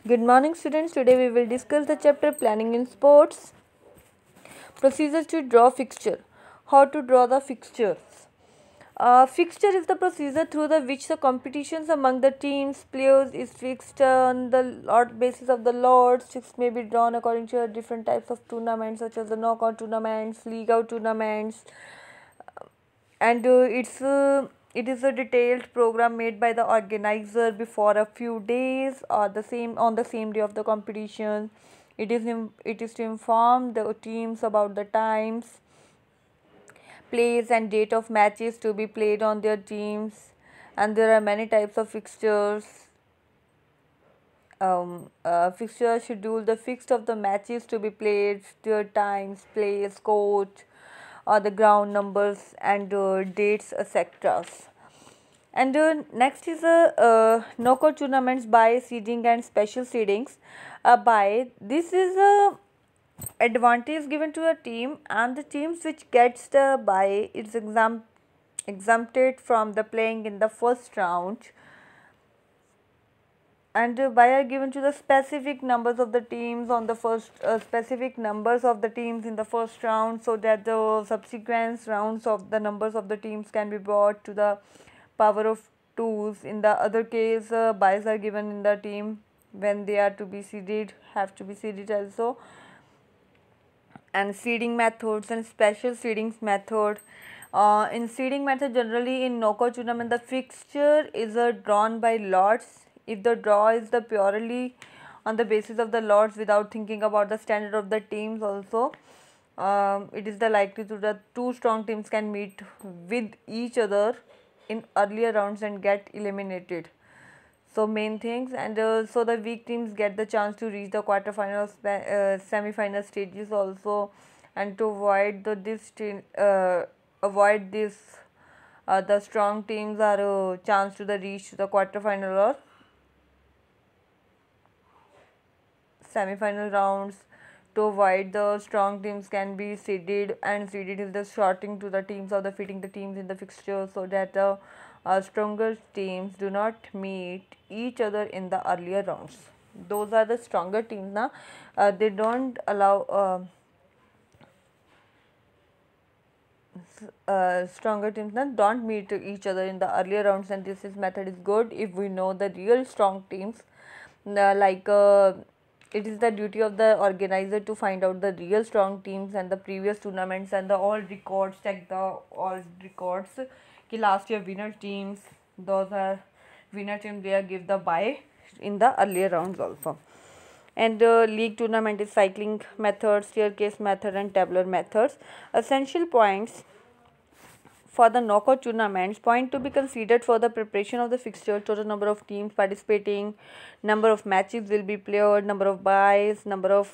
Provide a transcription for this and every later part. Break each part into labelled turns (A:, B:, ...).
A: Good morning, students. Today we will discuss the chapter Planning in Sports. Procedure to draw fixture. How to draw the fixtures. Fixture is the procedure through which the competitions among the teams, players is fixed on the lot basis of the lots. Six may be drawn according to different types of tournaments such as the knockout tournaments, league out tournaments, and it is a detailed program made by the organizer before a few days or the same day of the competition. It is to inform the teams about the times, place and date of matches to be played on their teams, and there are many types of fixtures. Fixture schedule the fixed of the matches to be played, their times, place, coach, or the ground numbers and dates, etc. And next is knockout tournaments by seeding and special seedings. By this is a advantage given to a team, and the teams which gets the bye is exempted from the playing in the first round, and by are given to the specific numbers of the teams on the first specific numbers of the teams in the first round, so that the subsequent rounds of the numbers of the teams can be brought to the power of twos. In the other case, buys are given in the team when they are to be seeded, have to be seeded also. And seeding methods and special seedings method. In seeding method, generally in knockout tournament, the fixture is drawn by lots. If the draw is the purely on the basis of the lots without thinking about the standard of the teams also, it is the likelihood that two strong teams can meet with each other in earlier rounds and get eliminated. So main things, and so the weak teams get the chance to reach the quarterfinals, semi-final stages also. And to avoid avoid this, the strong teams are a chance to the reach the quarterfinal or semi-final rounds. To avoid the strong teams can be seeded, and seeded is the sorting to the teams or the fitting the teams in the fixture, so that the stronger teams do not meet each other in the earlier rounds. Those are the stronger teams now. They don't allow stronger teams now don't meet each other in the earlier rounds, and this is method is good if we know the real strong teams. Like it is the duty of the organizer to find out the real strong teams and the previous tournaments and the all records, check the all records ki last year winner teams, those are winner team, they are give the bye in the earlier rounds also. And league tournament is cycling method, staircase method and tabular methods. Essential points for the knockout tournaments: point to be considered for the preparation of the fixture: total number of teams participating, number of matches will be played, number of byes, number of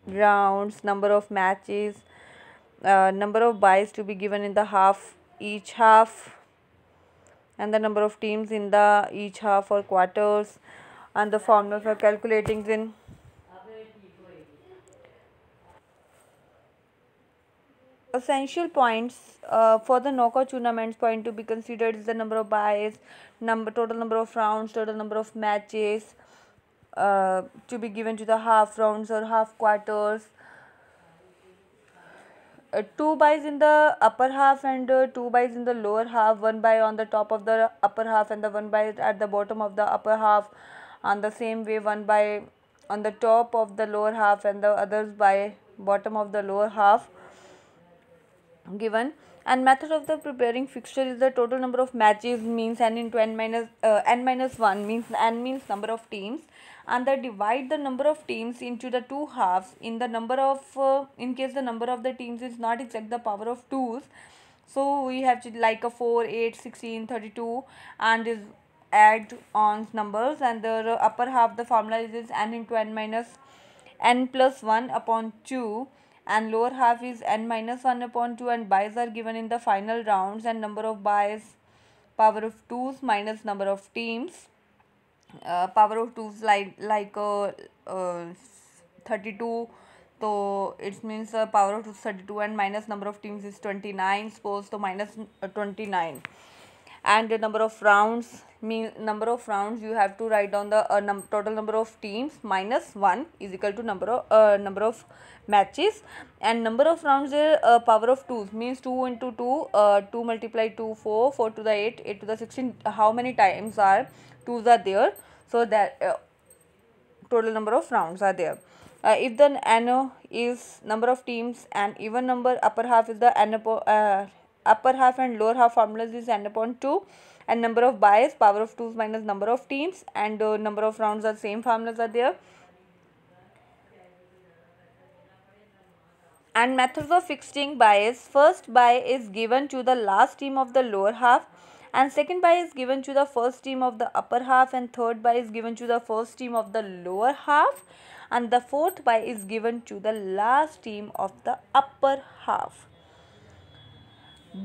A: rounds, number of matches, number of byes to be given in the each half, and the number of teams in the each half or quarters, and the formula for calculating in. Essential points for the knockout tournaments: point to be considered is the number of byes, total number of rounds, total number of matches to be given to the half rounds or half quarters, two byes in the upper half and two byes in the lower half, one bye on the top of the upper half and the one bye at the bottom of the upper half, and the same way one bye on the top of the lower half and the others by bottom of the lower half given. And method of the preparing fixture is the total number of matches means n into n minus 1 means n means number of teams, and the divide the number of teams into the two halves in the number of in case the number of the teams is not exact the power of 2's, so we have to like a 4, 8, 16, 32, and is add on numbers, and the upper half the formula is n into n minus n plus 1 upon 2, and lower half is n minus 1 upon 2, and byes are given in the final rounds, and number of byes power of 2's minus number of teams, power of 2's uh, 32, so it means power of 2 is 32 and minus number of teams is 29, suppose so minus 29. and the number of rounds, mean number of rounds you have to write down the total number of teams minus 1 is equal to number of matches, and number of rounds is power of 2 means 2 into 2, 2 multiply 2 4, 4 to the 8, 8 to the 16, how many times are 2s are there, so that total number of rounds are there. If the n is number of teams and even number, upper half is the n upper half and lower half formulas is n upon 2, and number of byes power of 2 minus number of teams, and number of rounds are same formulas are there. And methods of fixing bias: first bye is given to the last team of the lower half, and second bye is given to the first team of the upper half, and third bye is given to the first team of the lower half, and the fourth bye is given to the last team of the upper half.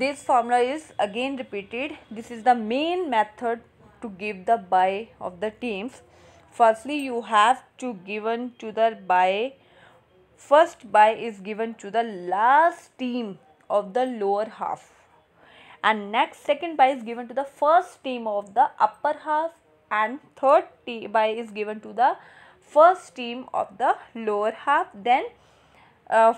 A: This formula is again repeated. This is the main method to give the bye of the teams. Firstly, you have to given to the bye, first bye is given to the last team of the lower half, and next second bye is given to the first team of the upper half, and third bye is given to the first team of the lower half, then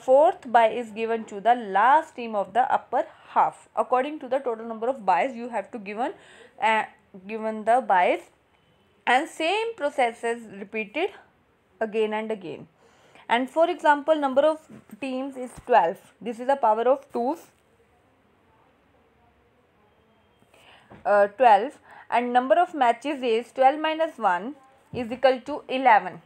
A: fourth bye is given to the last team of the upper half. According to the total number of byes you have to given the byes, and same process is repeated again and again. And for example, number of teams is 12. This is the power of 2's, 12, and number of matches is 12 minus 1 is equal to 11.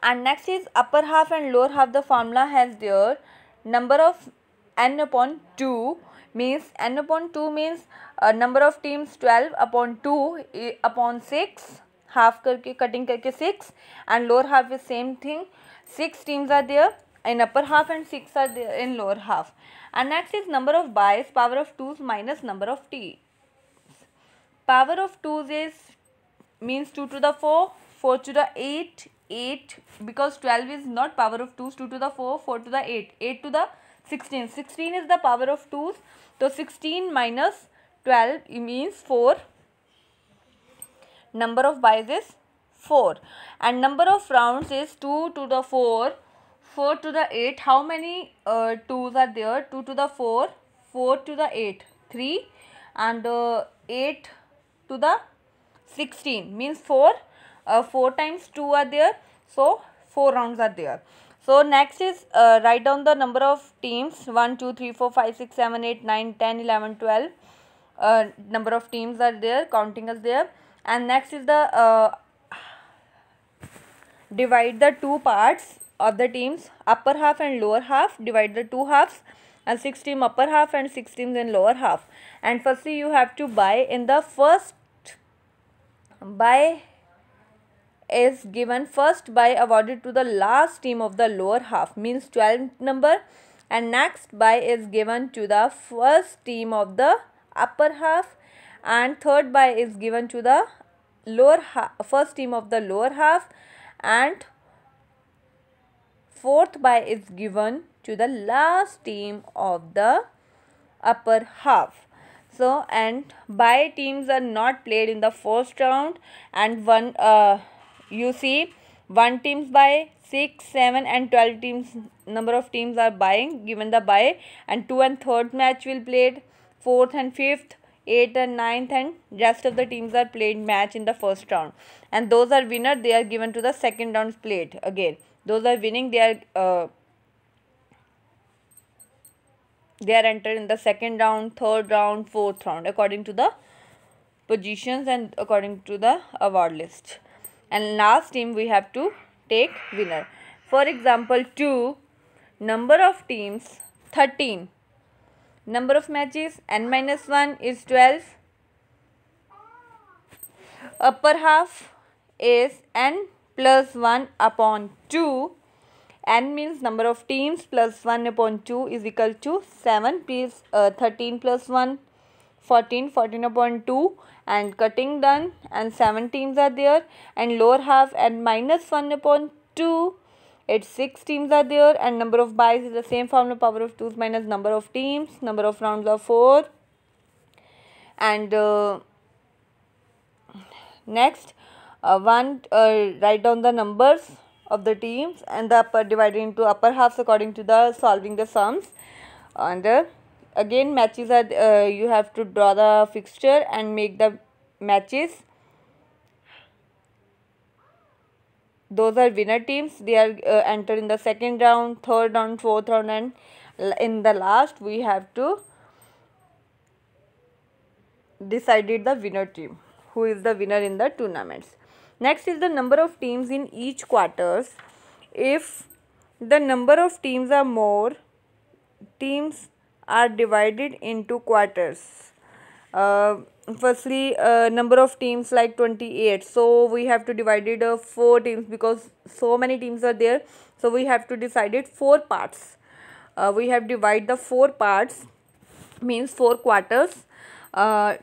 A: And next is upper half and lower half. The formula has their number of n upon 2 means n upon 2 means number of teams 12 upon 2 upon 6, half करके cutting करके 6, and lower half is same thing, 6 teams are there in upper half and 6 are there in lower half. And next is number of byes, power of 2's minus number of teams. Power of 2's is means 2 to the 4, 4 to the 8, 8, because 12 is not power of 2's, 2 to the 4, 4 to the 8, 8 to the 16, 16 is the power of 2's, so 16 minus 12 means 4, number of byes is 4, and number of rounds is 2 to the 4, 4 to the 8, how many 2's are there, 2 to the 4, 4 to the 8, 3, and 8 to the 16 means 4, 4 times 2 are there, so 4 rounds are there. So next is write down the number of teams 1, 2, 3, 4, 5, 6, 7, 8, 9, 10, 11, 12. Number of teams are there, counting is there. And next is the divide the two parts of the teams, upper half and lower half, divide the two halves, and 6 team upper half and 6 teams in lower half. And firstly you have to buy in the first buy is given, first buy awarded to the last team of the lower half means 12 number, and next buy is given to the first team of the upper half, and third buy is given to the lower half, first team of the lower half, and fourth buy is given to the last team of the upper half. So, and buy teams are not played in the first round, and one you see 1 teams by 6, 7 and 12 teams, number of teams are buying given the buy, and 2 and 3rd match will played, 4th and 5th, 8th and 9th, and rest of the teams are played match in the first round, and those are winner, they are given to the second round played again. Those are winning, they are entered in the second round, third round, fourth round according to the positions and according to the award list. And last team we have to take winner. For example, 2, number of teams 13, number of matches n minus 1 is 12, upper half is n plus 1 upon 2, n means number of teams plus 1 upon 2 is equal to 7, please 13 plus 1, 14, 14 upon 2, and cutting done, and 7 teams are there, and lower half and minus 1 upon 2, it's 6 teams are there, and number of byes is the same formula, power of 2 minus number of teams, number of rounds are 4, And next, write down the numbers of the teams and the upper divided into upper halves according to the solving the sums. And again, matches are you have to draw the fixture and make the matches. Those are winner teams. They are entered in the second round, third round, fourth round, and in the last we have to decided the winner team, who is the winner in the tournaments. Next is the number of teams in each quarters. If the number of teams are more, teams are divided into quarters. Firstly, number of teams like 28, so we have to divide it 4 teams because so many teams are there, so we have to decide it 4 parts. We have divide the 4 parts, means 4 quarters,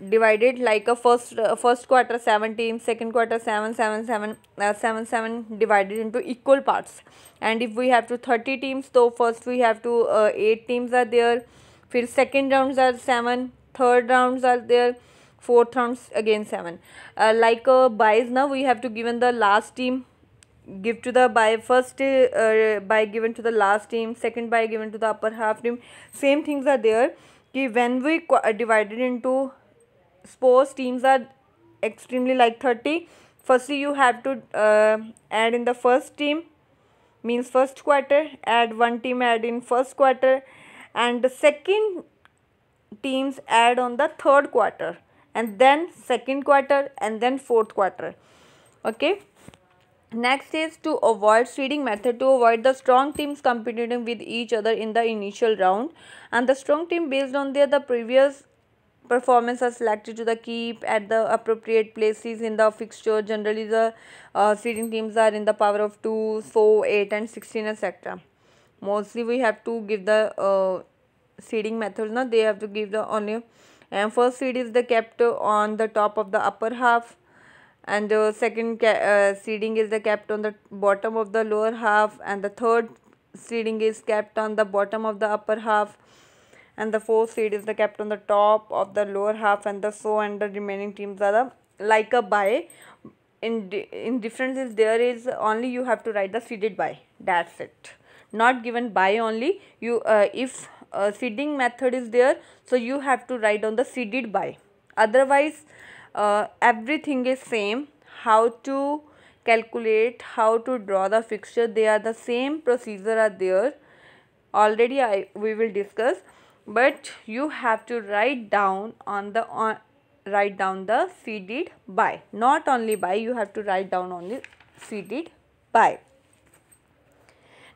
A: divided like a first quarter 7 teams, second quarter 7 7 7 7 7 divided into equal parts. And if we have to 30 teams, so first we have to 8 teams are there, फिर second rounds are 7, third rounds are there, fourth rounds again 7. Like buys, now we have to given the last team, give to the by first by given to the last team, second by given to the upper half team. Same things are there कि when we divided into, suppose teams are extremely like 30, firstly you have to add in the first team, means first quarter, add one team add in first quarter, and the second teams add on the third quarter, and then second quarter, and then fourth quarter. Okay. Next is to avoid seeding method, to avoid the strong teams competing with each other in the initial round, and the strong team based on the previous performance are selected to the keep at the appropriate places in the fixture. Generally the seeding teams are in the power of 2, 4, 8 and 16, etc. Mostly we have to give the seeding methods, now they have to give the only, and first seed is the kept on the top of the upper half, and the second seeding is the kept on the bottom of the lower half, and the third seeding is kept on the bottom of the upper half, and the fourth seed is the kept on the top of the lower half, and the so, and the remaining teams are the like a bye. In difference is there is only you have to write the seeded bye, that's it, not given bye only. You if seeding method is there, so you have to write on the seeded bye, otherwise everything is same. How to calculate, how to draw the fixture, they are the same procedure are there already, we will discuss, but you have to write down on the write down the seeded by, not only by, you have to write down only seeded by.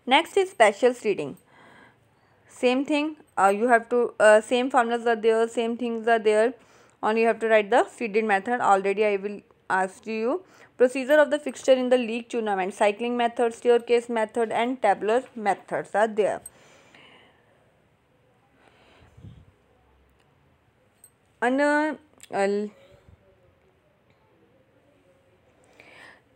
A: Next is special seeding. Same thing, you have to same formulas are there, same things are there, only you have to write the seeded method. Already I will ask you. Procedure of the fixture in the league tournament, cycling method, staircase method and tabular methods are there. And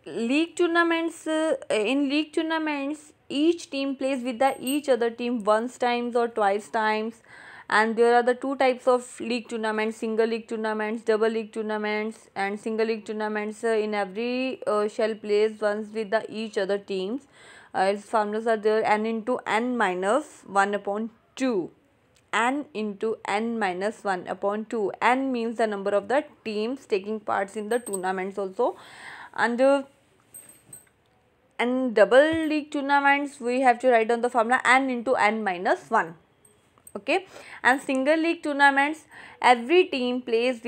A: league tournaments, in league tournaments each team plays with the each other team once times or twice times, and there are the 2 types of league tournaments, single league tournaments, double league tournaments. And single league tournaments, in every shall plays once with the each other teams. Its formulas are there, n into n minus 1 upon 2, n into n minus 1 upon 2. N means the number of the teams taking parts in the tournaments also. And double league tournaments we have to write down the formula n into n minus 1. Okay. And single league tournaments, every team plays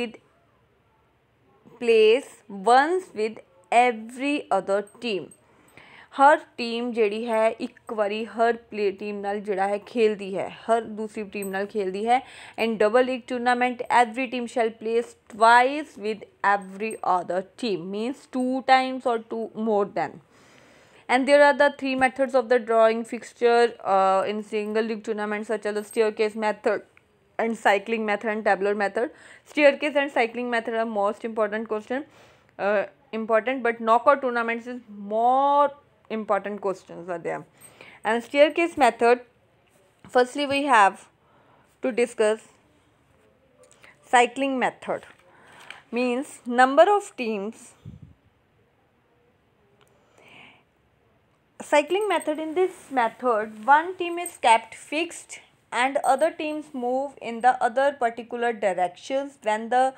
A: once with every other team. Her team जिहड़ी है एक बारी हर play team नाल जिहड़ा है खेलदी है, हर दूसरी team नाल खेलदी है. In double league tournament every team shall place twice with every other team, means 2 times or 2 more than. And there are the 3 methods of the drawing fixture in single league tournaments, such as the staircase method and cycling method and tabular method. Staircase and cycling method are most important question, but knockout tournaments is more important questions are there. And staircase method, firstly we have to discuss cycling method means number of teams. Cycling method, in this method one team is kept fixed and other teams move in the other particular directions. When the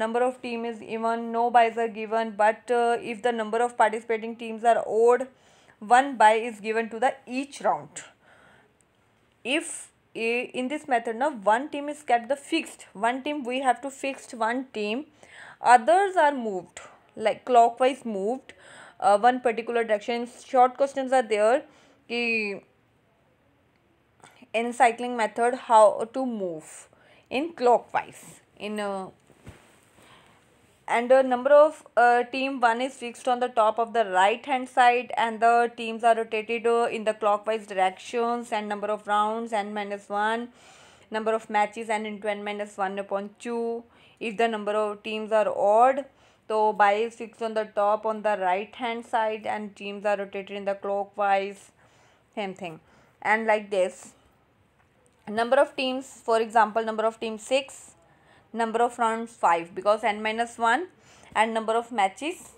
A: number of team is even, no byes are given, but if the number of participating teams are odd, one bye is given to the each round. If in this method now one team is kept the fixed, one team we have to fixed one team, others are moved like clockwise moved one particular direction. Short questions are there ki in cycling method how to move in clockwise in and the number of team 1 is fixed on the top of the right hand side and the teams are rotated in the clockwise directions, and number of rounds n minus 1, number of matches n into n minus 1 upon 2. If the number of teams are odd, so bye is fixed on the top on the right hand side and teams are rotated in the clockwise, same thing. And like this, number of teams, for example number of teams 6, number of rounds 5 because n minus 1, and number of matches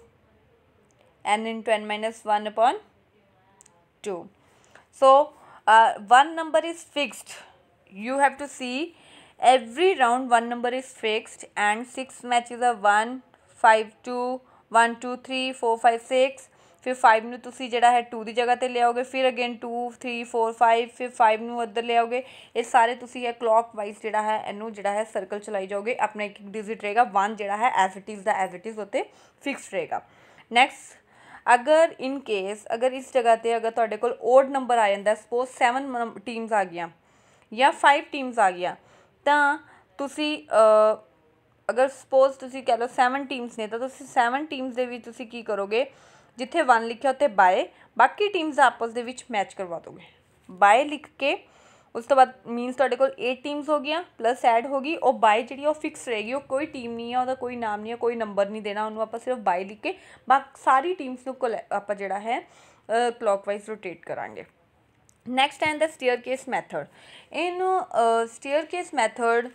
A: n into n minus 1 upon 2. So one number is fixed. You have to see every round one number is fixed and 6 matches are 1 5 2 1 2 3 4 5 6. फिर 5 ਨੂੰ ਤੁਸੀਂ ਜਿਹੜਾ ਹੈ 2 ਦੀ ਜਗ੍ਹਾ ਤੇ ਲਿਆਓਗੇ, ਫਿਰ again 2 3 4 5, ਫਿਰ 5 ਨੂੰ ਇੱਧਰ ਲਿਆਓਗੇ। ਇਹ ਸਾਰੇ ਤੁਸੀਂ ਇਹ ਕਲੌਕ ਵਾਈਜ਼ ਜਿਹੜਾ ਹੈ ਇਹਨੂੰ ਜਿਹੜਾ ਹੈ ਸਰਕਲ ਚਲਾਈ ਜਾਓਗੇ। ਆਪਣਾ ਇੱਕ ਡਿਜਿਟ ਰਹੇਗਾ 1 ਜਿਹੜਾ ਹੈ as it is the as it is ਉੱਤੇ ਫਿਕਸ ਰਹੇਗਾ। ਨੈਕਸਟ, ਅਗਰ ਇਨ ਕੇਸ ਅਗਰ ਇਸ ਜਗ੍ਹਾ ਤੇ ਅਗਰ ਤੁਹਾਡੇ ਕੋਲ ਓਡ ਨੰਬਰ ਆ ਜਾਂਦਾ, ਸਪੋਜ਼ 7 ਟੀਮਸ ਆ ਗਈਆਂ ਜਾਂ 5 ਟੀਮਸ ਆ ਗਈਆਂ, ਤਾਂ ਤੁਸੀਂ ਅਗਰ ਸਪੋਜ਼ ਤੁਸੀਂ ਕਹਿ ਲਓ 7 ਟੀਮਸ ਨੇ, ਤਾਂ ਤੁਸੀਂ 7 ਟੀਮਸ ਦੇ ਵਿੱਚ ਤੁਸੀਂ ਕੀ ਕਰੋਗੇ, ਜਿੱਥੇ 1 ਲਿਖਿਆ ਉੱਤੇ ਬਾਏ, ਬਾਕੀ ਟੀਮਸ ਆਪਸ ਦੇ ਵਿੱਚ ਮੈਚ ਕਰਵਾ ਦੋਗੇ। ਬਾਏ ਲਿਖ ਕੇ ਉਸ ਤੋਂ ਬਾਅਦ ਮੀਨਸ ਤੁਹਾਡੇ ਕੋਲ 8 ਟੀਮਸ ਹੋ ਗਈਆਂ ਪਲੱਸ ਐਡ ਹੋ ਗਈ। ਉਹ ਬਾਏ ਜਿਹੜੀ ਉਹ ਫਿਕਸ ਰਹੇਗੀ, ਉਹ ਕੋਈ ਟੀਮ ਨਹੀਂ ਹੈ, ਉਹਦਾ ਕੋਈ ਨਾਮ ਨਹੀਂ ਹੈ, ਕੋਈ ਨੰਬਰ ਨਹੀਂ ਦੇਣਾ ਉਹਨੂੰ, ਆਪਾਂ ਸਿਰਫ ਬਾਏ ਲਿਖ ਕੇ ਬਾਕੀ ਸਾਰੀ ਟੀਮਸ ਨੂੰ ਆਪਾਂ ਜਿਹੜਾ ਹੈ ਕਲੌਕਵਾਈਜ਼ ਰੋਟੇਟ ਕਰਾਂਗੇ। Next and the staircase method. ਇਹਨੂੰ staircase method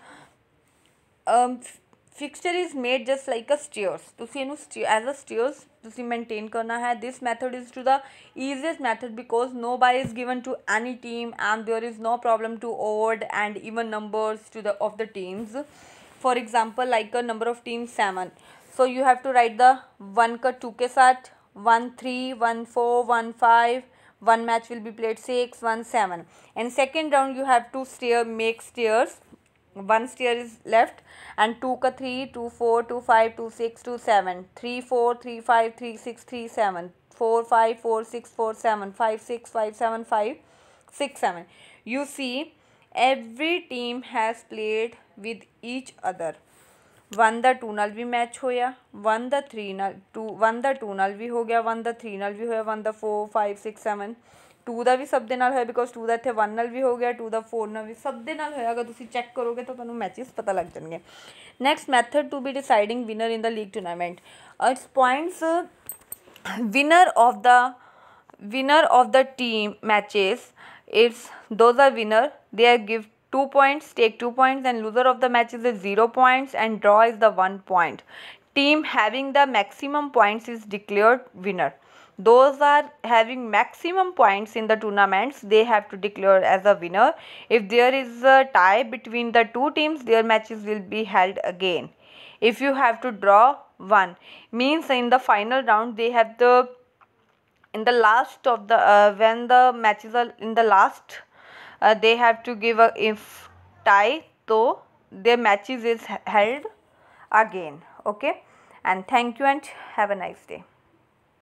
A: fixture is made just like a stairs. ਤੁਸੀਂ ਇਹਨੂੰ ਐਜ਼ ਅ ਸਟੇਅਰਸ ਤੁਸੀਂ ਮੇਨਟੇਨ ਕਰਨਾ ਹੈ। This method is to the easiest method because no buy is given to any team and there is no problem to odd and even numbers to the of the teams. For example, like a number of teams 7, so you have to write the 1 ka 2 ke sath 1 3 1 4 1 5, one match will be played 6 1 7. In second round you have to make stairs. 1 stair is left and 2 ka 3 2 4 2 5 2 6 2 7 3 4 3 5 3 6 3 7 4 5 4 6 4 7 5 6 5 7 5 6 7. You see every team has played with each other. 1 ਦਾ 2 ਨਾਲ ਵੀ match ਹੋਇਆ, 1 ਦਾ 3 ਨਾਲ 1 ਦਾ 2 ਨਾਲ ਵੀ ਹੋ ਗਿਆ, 1 ਦਾ 3 ਨਾਲ ਵੀ ਹੋਇਆ, 1 ਦਾ 4 5 6 7, 2 ਦਾ ਵੀ ਸਭ ਦੇ ਨਾਲ ਹੋਇਆ ਬਿਕੋਜ਼ 2 ਦਾ ਇੱਥੇ 1 ਨਾਲ ਵੀ ਹੋ ਗਿਆ, 2 ਦਾ 4 ਨਾਲ ਵੀ, ਸਭ ਦੇ ਨਾਲ ਹੋਇਆ। ਅਗਰ ਤੁਸੀਂ ਚੈੱਕ ਕਰੋਗੇ ਤਾਂ ਤੁਹਾਨੂੰ ਮੈਚਿਸ ਪਤਾ ਲੱਗ ਜਾਣਗੇ। Next method to be deciding winner in the league tournament. It's points winner of the team matches, it's those are winner, they are give 2 points, take 2 points, and loser of the matches is 0 points and draw is the 1 point. Team having the maximum points is declared winner. Those are having maximum points in the tournaments, they have to declare as a winner. If there is a tie between the two teams, their matches will be held again. If you have to draw 1, means in the final round they have the in the last of the when the matches are in the last they have to give a if tie, so their matches is held again. Okay, and thank you and have a nice day.